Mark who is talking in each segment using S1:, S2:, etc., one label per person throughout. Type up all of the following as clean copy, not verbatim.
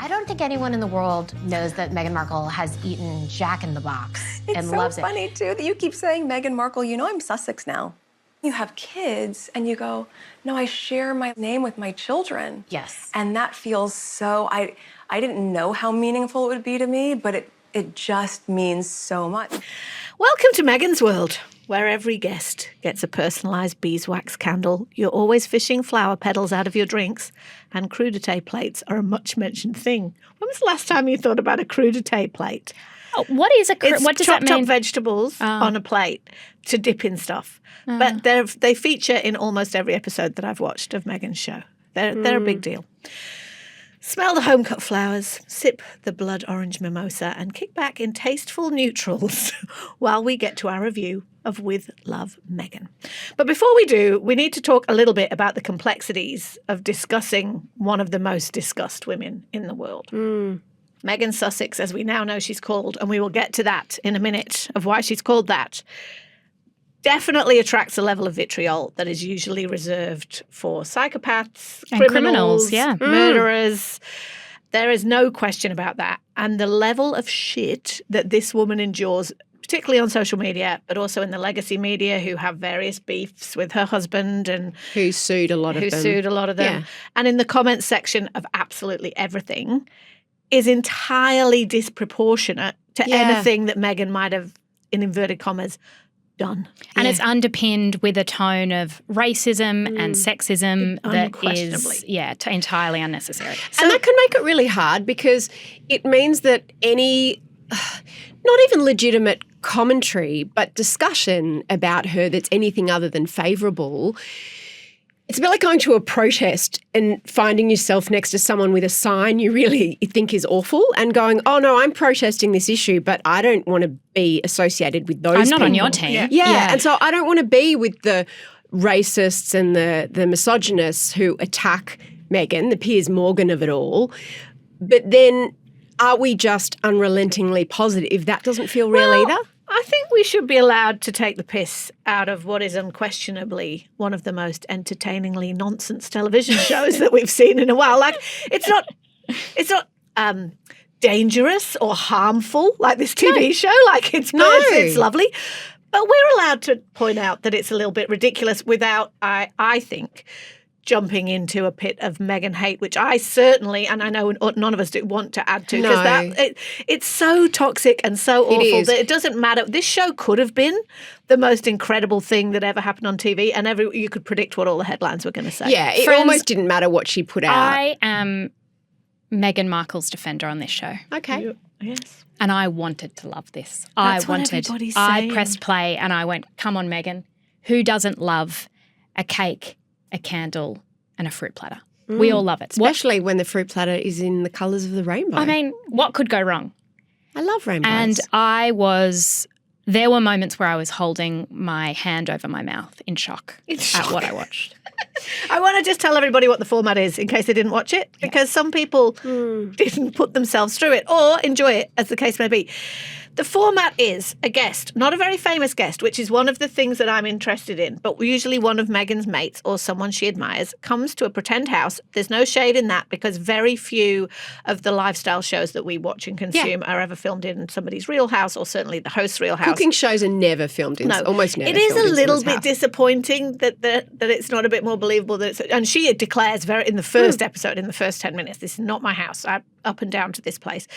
S1: I don't think anyone in the world knows that Meghan Markle has eaten Jack in the Box and loves it.
S2: It's so funny, too, that you keep saying Meghan Markle. You know I'm Sussex now. You have kids, and you go, no, I share my name with my children.
S1: Yes.
S2: And that feels so, I didn't know how meaningful it would be to me, but it just means so much.
S3: Welcome to Meghan's World, where every guest gets a personalised beeswax candle. You're always fishing flower petals out of your drinks, and crudité plates are a much-mentioned thing. When was the last time you thought about a crudité plate?
S4: Oh, what is a what does that mean?
S3: Chopped up vegetables on a plate to dip in stuff. But they feature in almost every episode that I've watched of Meghan's show. They're a big deal. Smell the home-cut flowers, sip the blood orange mimosa, and kick back in tasteful neutrals while we get to our review of With Love, Meghan. But before we do, we need to talk a little bit about the complexities of discussing one of the most discussed women in the world. Meghan Sussex, as we now know she's called, and we will get to that in a minute of why she's called that, definitely attracts a level of vitriol that is usually reserved for psychopaths,
S4: and criminals,
S3: murderers. There is no question about that. And the level of shit that this woman endures, particularly on social media, but also in the legacy media, who have various beefs with her husband and
S5: who sued a lot of them.
S3: Yeah. And in the comments section of absolutely everything, is entirely disproportionate to anything that Meghan might have, in inverted commas, done.
S4: And it's underpinned with a tone of racism and sexism that is, entirely unnecessary.
S5: And that can make it really hard because it means that any, not even legitimate commentary, but discussion about her that's anything other than favourable, it's a bit like going to a protest and finding yourself next to someone with a sign you really think is awful and going, oh, no, I'm protesting this issue, but I don't want to be associated with those people.
S4: I'm not on your team.
S5: Yeah. And so I don't want to be with the racists and the misogynists who attack Meghan, the Piers Morgan of it all. But then are we just unrelentingly positive? That doesn't feel real either.
S3: I think we should be allowed to take the piss out of what is unquestionably one of the most entertainingly nonsense television shows that we've seen in a while. Like, it's not dangerous or harmful like this TV show. Like, it's lovely. But we're allowed to point out that it's a little bit ridiculous without, I think, jumping into a pit of Meghan hate, which I certainly, and I know none of us do, want to add to, because it's so toxic and so awful that it doesn't matter. This show could have been the most incredible thing that ever happened on TV, and you could predict what all the headlines were going to say.
S5: Yeah, it almost didn't matter what she put out.
S4: I am Meghan Markle's defender on this show.
S5: Okay.
S3: Yes.
S4: And I wanted to love this.
S3: That's what everybody's saying.
S4: I pressed play and I went, come on, Meghan, who doesn't love a cake, a candle, and a fruit platter? We all love it.
S5: Especially when the fruit platter is in the colours of the rainbow.
S4: I mean, what could go wrong?
S5: I love rainbows.
S4: And there were moments where I was holding my hand over my mouth in shock at what I watched.
S3: I want to just tell everybody what the format is in case they didn't watch it, because some people didn't put themselves through it or enjoy it, as the case may be. The format is a guest, not a very famous guest, which is one of the things that I'm interested in, but usually one of Meghan's mates or someone she admires comes to a pretend house. There's no shade in that because very few of the lifestyle shows that we watch and consume are ever filmed in somebody's real house, or certainly the host's real house.
S5: Cooking shows are never filmed in, almost never.
S3: It is a little bit
S5: house.
S3: Disappointing that it's not a bit more believable. And she declares in the first episode, in the first 10 minutes, this is not my house. I'm up and down to this place.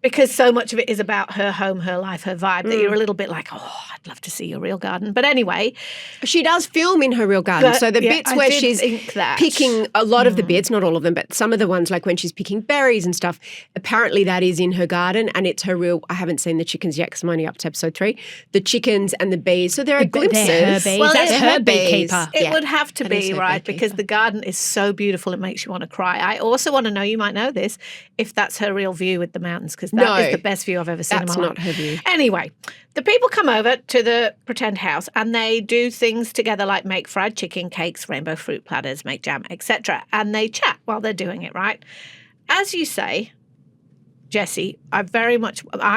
S3: Because so much of it is about her home, her life, her vibe, that you're a little bit like, oh, I'd love to see your real garden. But anyway.
S5: She does film in her real garden. So the bits where she's picking, a lot of the bits, not all of them, but some of the ones like when she's picking berries and stuff, apparently that is in her garden and it's her real, I haven't seen the chickens yet because I'm only up to episode 3, the chickens and the bees. So there are glimpses.
S4: They're her bees.
S3: Well,
S4: that's her beekeeper.
S3: It would have to be, right, because the garden is so beautiful it makes you want to cry. I also want to know, you might know this, if that's her real view with the mountains, because that is the best view I've ever seen in my life.
S5: That's not her view.
S3: Anyway, the people come over to the pretend house and they do things together like make fried chicken, cakes, rainbow fruit platters, make jam, etc. And they chat while they're doing it, right? As you say, Jessie, I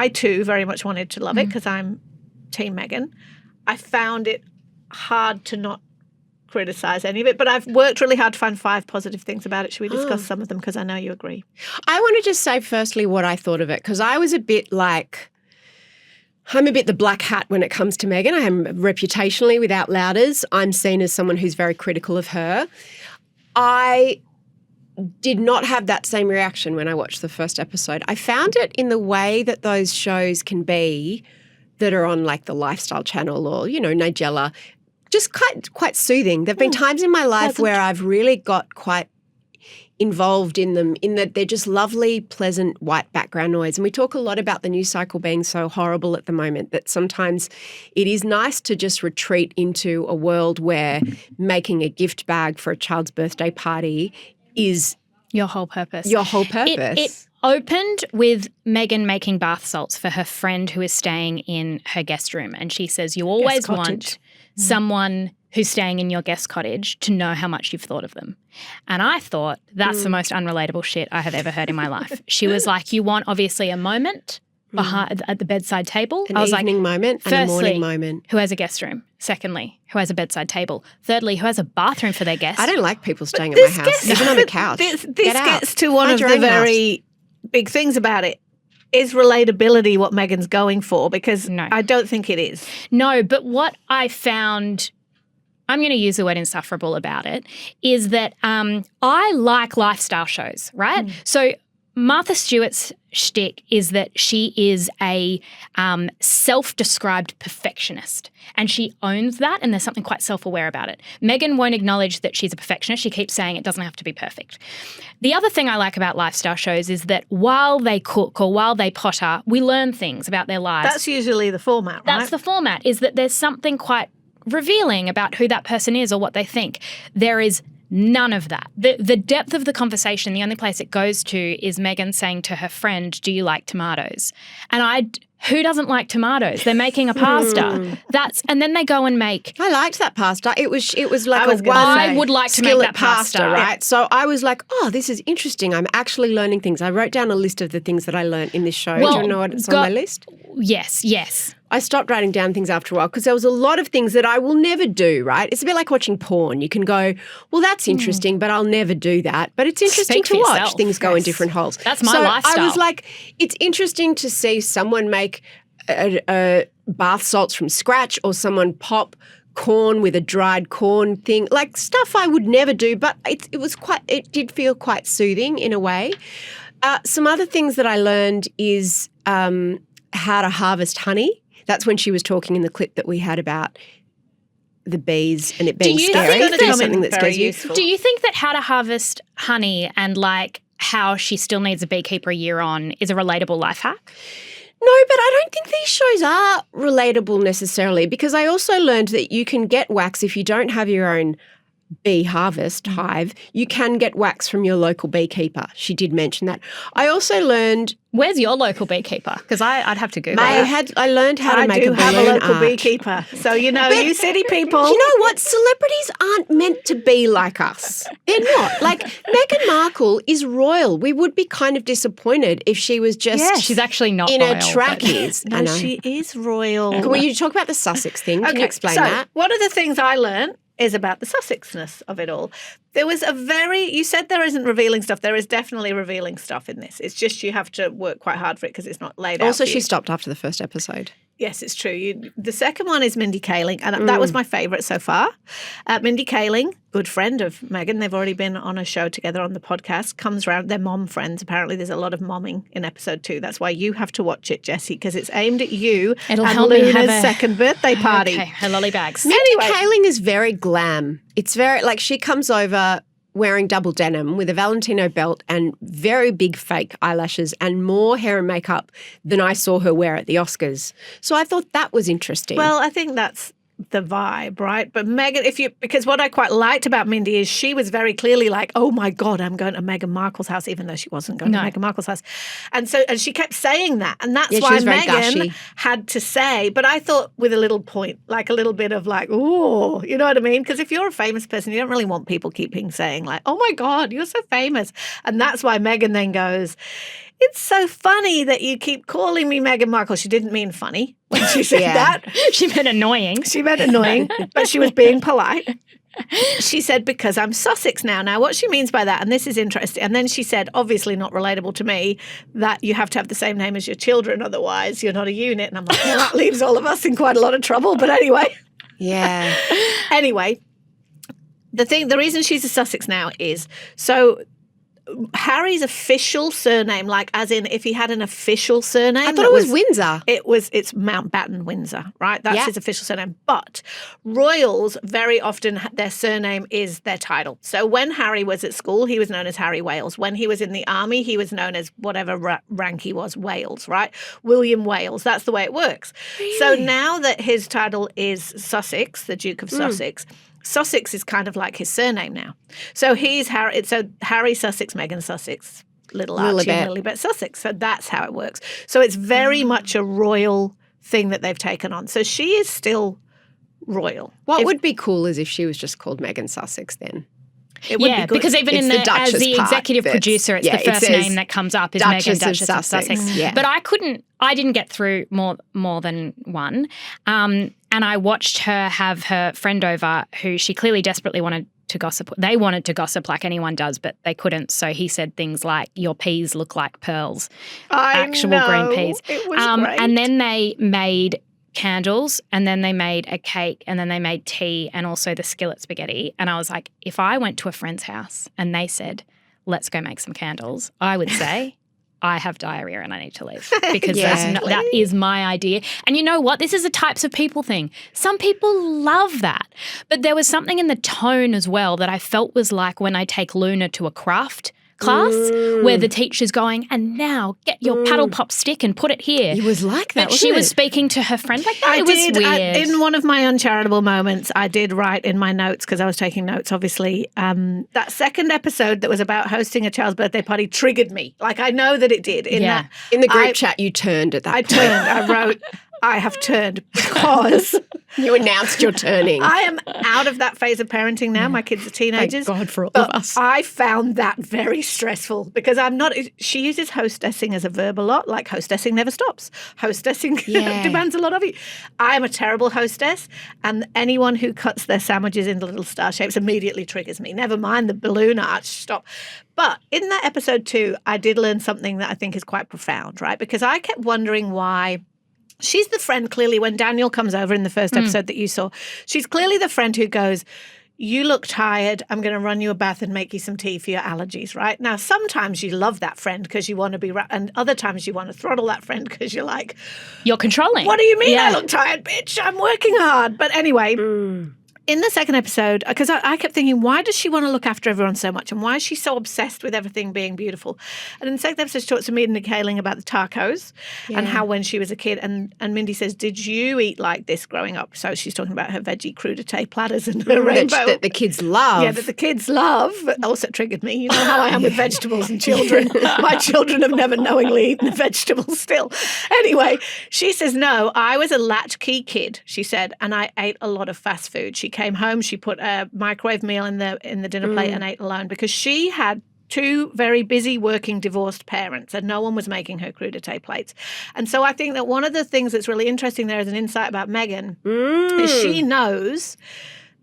S3: too very much wanted to love it because I'm Team Meghan. I found it hard to not criticise any of it, but I've worked really hard to find 5 positive things about it. Should we discuss some of them? Because I know you agree.
S5: I want to just say firstly what I thought of it, because I was a bit like, I'm a bit the black hat when it comes to Meghan. I am reputationally with Out Louders. I'm seen as someone who's very critical of her. I did not have that same reaction when I watched the first episode. I found it in the way that those shows can be that are on like the Lifestyle Channel or, Nigella, just quite soothing. There have been times in my life where I've really got quite involved in them, in that they're just lovely, pleasant white background noise. And we talk a lot about the news cycle being so horrible at the moment that sometimes it is nice to just retreat into a world where making a gift bag for a child's birthday party is
S4: your whole purpose.
S5: It
S4: opened with Meghan making bath salts for her friend who is staying in her guest room. And she says, you always want someone who's staying in your guest cottage to know how much you've thought of them. And I thought that's the most unrelatable shit I have ever heard in my life. She was like, you want obviously a moment at the bedside table.
S5: An evening moment and a morning moment.
S4: Who has a guest room? Secondly, who has a bedside table? Thirdly, who has a bathroom for their guests?
S5: I don't like people staying at my house, even on the couch.
S3: This gets to one of the very big things about it. Is relatability what Meghan's going for? Because I don't think it is.
S4: No, but what I found, I'm going to use the word insufferable about it, is that I like lifestyle shows, right? So Martha Stewart's shtick is that she is a self-described perfectionist, and she owns that, and there's something quite self-aware about it. Meghan won't acknowledge that she's a perfectionist. She keeps saying it doesn't have to be perfect. The other thing I like about lifestyle shows is that while they cook or while they potter, we learn things about their lives.
S3: That's usually the format, right?
S4: That's the format, is that there's something quite revealing about who that person is or what they think. There is none of that. The depth of the conversation, the only place it goes to is Meghan saying to her friend, do you like tomatoes? And who doesn't like tomatoes? They're making a pasta. And then they go and make.
S5: I liked that pasta. It was like
S4: I would like to make that pasta,
S5: right? So I was like, oh, this is interesting. I'm actually learning things. I wrote down a list of the things that I learned in this show. Do you know what's on my list?
S4: Yes.
S5: I stopped writing down things after a while because there was a lot of things that I will never do, right? It's a bit like watching porn. You can go, well, that's interesting, but I'll never do that. But it's interesting to watch things go in different holes.
S4: That's my lifestyle.
S5: I was like, it's interesting to see someone make bath salts from scratch or someone pop corn with a dried corn thing, like stuff I would never do, but it did feel quite soothing in a way. Some other things that I learned is how to harvest honey. That's when she was talking in the clip that we had about the bees and it being scary. Something that scares you.
S4: Do you think that how to harvest honey and like how she still needs a beekeeper a year on is a relatable life hack?
S5: No, but I don't think these shows are relatable necessarily, because I also learned that you can get wax if you don't have your own bee harvest hive. You can get wax from your local beekeeper. She did mention that. I also learned...
S4: Where's your local beekeeper? Because I'd have to Google that.
S5: I learned how to make a balloon
S3: I do have a local
S5: art.
S3: beekeeper. So, you city people...
S5: You know what? Celebrities aren't meant to be like us. They're not. Like, Meghan Markle is royal. We would be kind of disappointed if she was just...
S4: Yes, she's actually not
S5: in
S4: royal.
S5: In her trackies.
S3: No, she is royal.
S5: Will you talk about the Sussex thing? Can you explain that?
S3: One of the things I learned is about the Sussexness of it all. There was you said there isn't revealing stuff. There is definitely revealing stuff in this. It's just you have to work quite hard for it because it's not laid out.
S5: Also, she stopped after the first episode.
S3: Yes, it's true. The second one is Mindy Kaling, and that was my favourite so far. Mindy Kaling, good friend of Meghan, they've already been on a show together on the podcast, comes around. They're mom friends. Apparently there's a lot of momming in episode 2. That's why you have to watch it, Jessie, because it's aimed at you.
S4: It'll
S3: and
S4: help me
S3: Luna's
S4: have
S3: second birthday party.
S4: Okay, her lolly bags.
S5: Mindy Kaling is very glam. It's very, like, she comes over wearing double denim with a Valentino belt and very big fake eyelashes and more hair and makeup than I saw her wear at the Oscars. So I thought that was interesting.
S3: Well, I think that's the vibe, right? But Meghan, because what I quite liked about Mindy is she was very clearly like, oh my God, I'm going to Meghan Markle's house, even though she wasn't going to Meghan Markle's house. And she kept saying that. And that's why Meghan had to say, but I thought with a little point, like a little bit of like, ooh, you know what I mean? Because if you're a famous person, you don't really want people keeping saying like, oh my God, you're so famous. And that's why Meghan then goes, it's so funny that you keep calling me Meghan Markle. She didn't mean funny when she said that.
S4: She meant annoying.
S3: She meant annoying, but she was being polite. she said, because I'm Sussex now. Now, what she means by that, and this is interesting, and then she said, obviously not relatable to me, that you have to have the same name as your children, otherwise you're not a unit. And I'm like, well, that leaves all of us in quite a lot of trouble. But anyway.
S5: Yeah.
S3: Anyway, the reason she's a Sussex now is, so Harry's official surname, like as in if he had an official surname.
S5: I thought it was Windsor.
S3: It's Mountbatten Windsor, right? That's his official surname. But royals, very often their surname is their title. So when Harry was at school, he was known as Harry Wales. When he was in the army, he was known as whatever rank he was, Wales, right? William Wales. That's the way it works. Really? So now that his title is Sussex, the Duke of Sussex, Sussex is kind of like his surname now. So he's Harry. So Harry Sussex, Meghan Sussex, little Archie and Lilibet Sussex. So that's how it works. So it's very much a royal thing that they've taken on. So she is still royal.
S5: What would be cool is if she was just called Meghan Sussex then.
S3: It would be good.
S4: Because even
S5: it's
S4: as the executive producer, it's the first name that comes up is Meghan, Duchess of Sussex.
S5: Yeah.
S4: But I didn't get through more than one. And I watched her have her friend over who she clearly desperately wanted to gossip. They wanted to gossip like anyone does, but they couldn't. So he said things like, your peas look like pearls. Green peas.
S3: It was great.
S4: And then they made candles, and then they made a cake, and then they made tea, and also the skillet spaghetti. And I was like, if I went to a friend's house and they said, let's go make some candles, I would say, I have diarrhea and I need to leave, because that is my idea. And you know what? This is a types of people thing. Some people love that. But there was something in the tone as well that I felt was like when I take Luna to a craft class where the teacher's going, and now get your paddle pop stick and put it here.
S5: It was like that,
S4: But she was speaking to her friend like that. It was weird.
S3: In one of my uncharitable moments, I did write in my notes, because I was taking notes, obviously, that second episode that was about hosting a child's birthday party triggered me. Like, I know that it did. In
S5: the group chat, you turned at that point.
S3: I wrote, I have turned, because
S5: you announced you're turning.
S3: I am out of that phase of parenting now. My kids are teenagers.
S5: Thank God for all of us.
S3: I found that very stressful, because I'm not. She uses hostessing as a verb a lot. Like, hostessing never stops. Hostessing demands a lot of you. I am a terrible hostess, and anyone who cuts their sandwiches into little star shapes immediately triggers me. Never mind the balloon arch. Stop. But in that episode 2, I did learn something that I think is quite profound, right? Because I kept wondering why. She's the friend, clearly, when Daniel comes over in the first episode that you saw, she's clearly the friend who goes, you look tired, I'm going to run you a bath and make you some tea for your allergies, right? Now, sometimes you love that friend because you want to be, and other times you want to throttle that friend because you're like,
S4: you're controlling.
S3: What do you mean I look tired, bitch? I'm working hard. But anyway, in the second episode, because I kept thinking, why does she want to look after everyone so much? And why is she so obsessed with everything being beautiful? And in the second episode, she talks to Mindy Kaling about the tacos and how when she was a kid, and Mindy says, did you eat like this growing up? So she's talking about her veggie crudité platters and her rainbow.
S5: That the kids love.
S3: Yeah, that the kids love. Also triggered me. You know how I am with vegetables and children. My children have never knowingly eaten a vegetable still. Anyway, she says, no, I was a latchkey kid, she said, and I ate a lot of fast food. She came home, she put a microwave meal in the dinner plate and ate alone, because she had 2 very busy working divorced parents and no one was making her crudité plates. And so I think that one of the things that's really interesting there as an insight about Meghan is she knows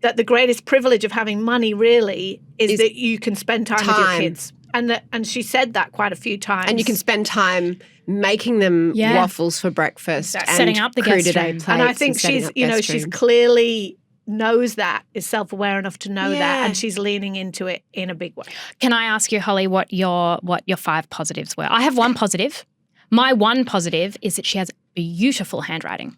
S3: that the greatest privilege of having money really is that you can spend time with your kids. And she said that quite a few times.
S5: And you can spend time making them waffles for breakfast and
S4: setting up the guest room.
S5: plates.
S3: And I think she's clearly knows that, is self-aware enough to know that, and she's leaning into it in a big way.
S4: Can I ask you, Holly, what your 5 positives were? I have one positive. My one positive is that she has beautiful handwriting.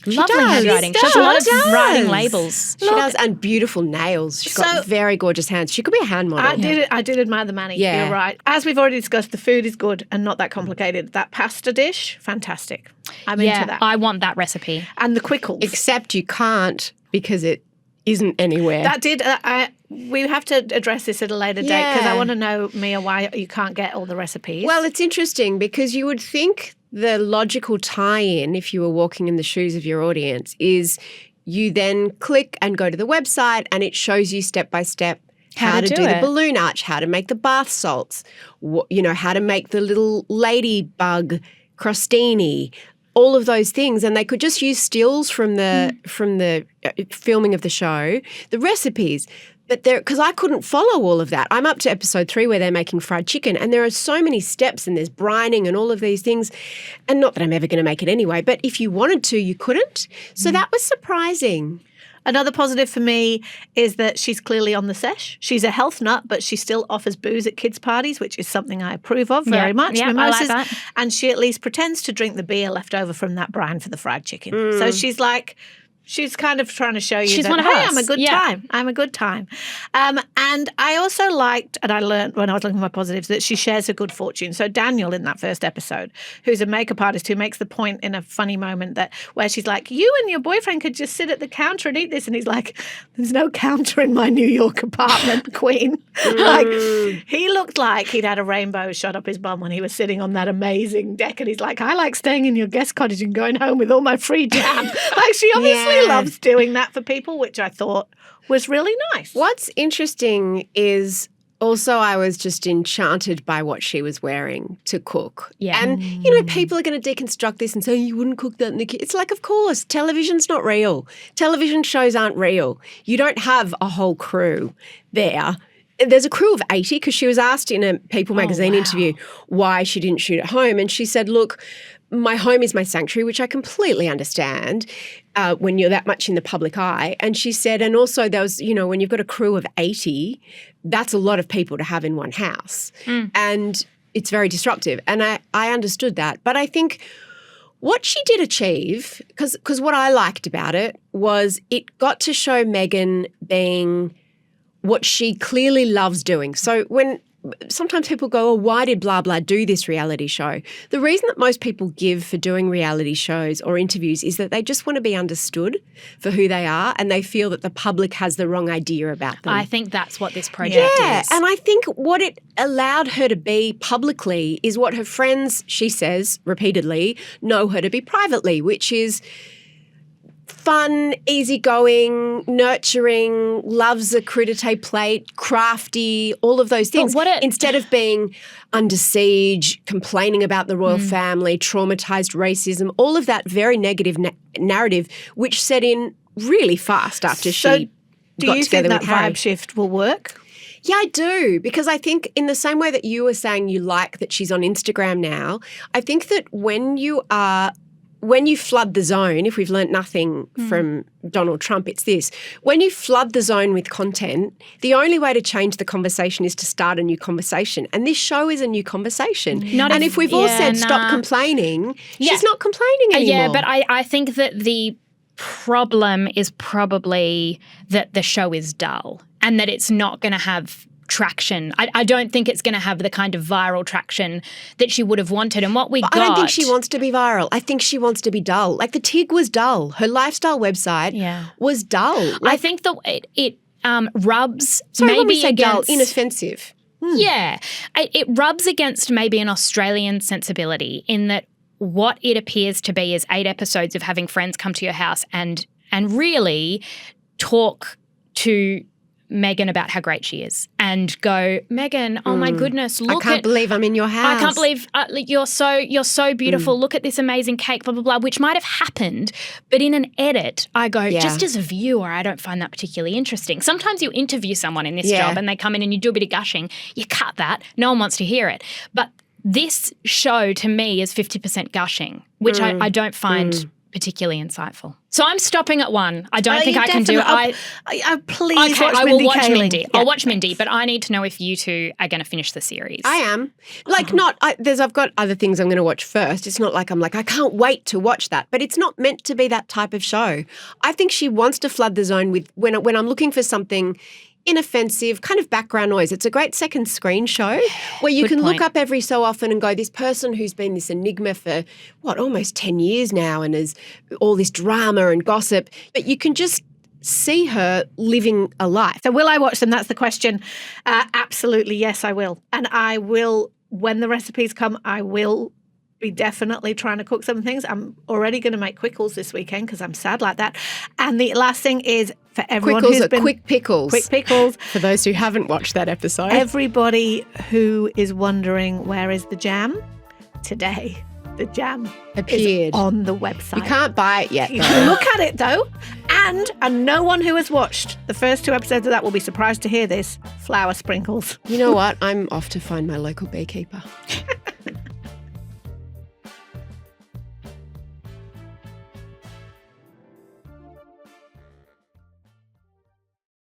S4: Lovely handwriting. She does a lot of writing labels.
S5: She does, and beautiful nails. She's got very gorgeous hands. She could be a hand model.
S3: I did admire the mani. Yeah. You're right. As we've already discussed, the food is good and not that complicated. That pasta dish, fantastic. I'm into that.
S4: I want that recipe.
S3: And the quickles.
S5: Except you can't, because it isn't anywhere.
S3: That did. We have to address this at a later date, because I want to know, Mia, why you can't get all the recipes.
S5: Well, it's interesting because you would think the logical tie-in, if you were walking in the shoes of your audience, is you then click and go to the website and it shows you step by step how to do the balloon arch, how to make the bath salts, how to make the little ladybug crostini, all of those things, and they could just use stills from the filming of the show, the recipes. But because I couldn't follow all of that. I'm up to episode 3 where they're making fried chicken, and there are so many steps, and there's brining and all of these things. And not that I'm ever going to make it anyway, but if you wanted to, you couldn't. So that was surprising.
S3: Another positive for me is that she's clearly on the sesh. She's a health nut, but she still offers booze at kids' parties, which is something I approve of very much.
S4: Yeah,
S3: Mimosas.
S4: I like that.
S3: And she at least pretends to drink the beer left over from that brine for the fried chicken. So she's like... She's kind of trying to show you
S4: She's
S3: that,
S4: one of
S3: hey,
S4: us.
S3: I'm a good time. I'm a good time. And I also liked, and I learned when I was looking for my positives, that she shares her good fortune. So Daniel in that first episode, who's a makeup artist who makes the point in a funny moment that where she's like, you and your boyfriend could just sit at the counter and eat this. And he's like, there's no counter in my New York apartment, Queen. Like, he looked like he'd had a rainbow shot up his bum when he was sitting on that amazing deck. And he's like, I like staying in your guest cottage and going home with all my free jam. Like, she obviously loves doing that for people, which I thought was really nice.
S5: What's interesting is also I was just enchanted by what she was wearing to cook.
S4: Yeah.
S5: And, people are going to deconstruct this and say, you wouldn't cook that in the kitchen. It's like, of course, television's not real. Television shows aren't real. You don't have a whole crew there. There's a crew of 80 because she was asked in a People magazine interview why she didn't shoot at home. And she said, look, my home is my sanctuary, which I completely understand when you're that much in the public eye. And she said, and also there was, when you've got a crew of 80, that's a lot of people to have in one house. And it's very disruptive. And I understood that. But I think what she did achieve, because what I liked about it was it got to show Meghan being what she clearly loves doing. So when sometimes people go, why did blah, blah do this reality show? The reason that most people give for doing reality shows or interviews is that they just want to be understood for who they are and they feel that the public has the wrong idea about them.
S4: I think that's what this project is.
S5: And I think what it allowed her to be publicly is what her friends, she says repeatedly, know her to be privately, which is fun, easygoing, nurturing, loves a crudité plate, crafty, all of those things. Instead of being under siege, complaining about the royal family, traumatised racism, all of that very negative narrative, which set in really fast after she got together with Harry.
S3: Do you think that vibe shift will work?
S5: Yeah, I do, because I think in the same way that you were saying you like that she's on Instagram now, I think that when you flood the zone, if we've learnt nothing from Donald Trump, it's this. When you flood the zone with content, the only way to change the conversation is to start a new conversation. And this show is a new conversation. And if we've all said stop complaining, she's not complaining anymore.
S4: Yeah, but I think that the problem is probably that the show is dull and that it's not going to have traction. I don't think it's going to have the kind of viral traction that she would have wanted. And what we got...
S5: I don't think she wants to be viral. I think she wants to be dull. Like the TIG was dull. Her lifestyle website was dull.
S4: I think that it rubs
S5: maybe
S4: maybe against...
S5: dull, inoffensive.
S4: Yeah. It rubs against maybe an Australian sensibility in that what it appears to be is 8 episodes of having friends come to your house and really talk to Meghan about how great she is and go, Meghan, oh my goodness, look
S5: I can't believe I'm in your house.
S4: I can't believe you're so beautiful. Look at this amazing cake, blah, blah, blah, which might have happened. But in an edit, I go, just as a viewer, I don't find that particularly interesting. Sometimes you interview someone in this job and they come in and you do a bit of gushing. You cut that. No one wants to hear it. But this show to me is 50% gushing, which I don't find particularly insightful. So I'm stopping at 1. I don't think I can do it.
S3: Please watch
S4: I will watch
S3: Kaling.
S4: Mindy.
S3: Yeah.
S4: I'll watch Mindy, but I need to know if you two are going to finish the series.
S5: I am. I've got other things I'm going to watch first. It's not like I'm like, I can't wait to watch that. But it's not meant to be that type of show. I think she wants to flood the zone with, when I'm looking for something inoffensive, kind of background noise. It's a great second screen show where you can look up every so often and go, this person who's been this enigma for, almost 10 years now and is all this drama and gossip, but you can just see her living a life.
S3: So will I watch them? That's the question. Absolutely, yes, I will. And I will, when the recipes come, I will be definitely trying to cook some things. I'm already going to make quickles this weekend because I'm sad like that. And the last thing is for everyone who's been...
S5: Quick pickles.
S3: Quick pickles.
S5: For those who haven't watched that episode.
S3: Everybody who is wondering where is the jam, today The jam
S5: appeared
S3: is on the website.
S5: You can't buy it yet,
S3: You
S5: though.
S3: can look at it, though. And no one who has watched the first 2 episodes of that will be surprised to hear this. Flour sprinkles.
S5: You know what? I'm off to find my local beekeeper.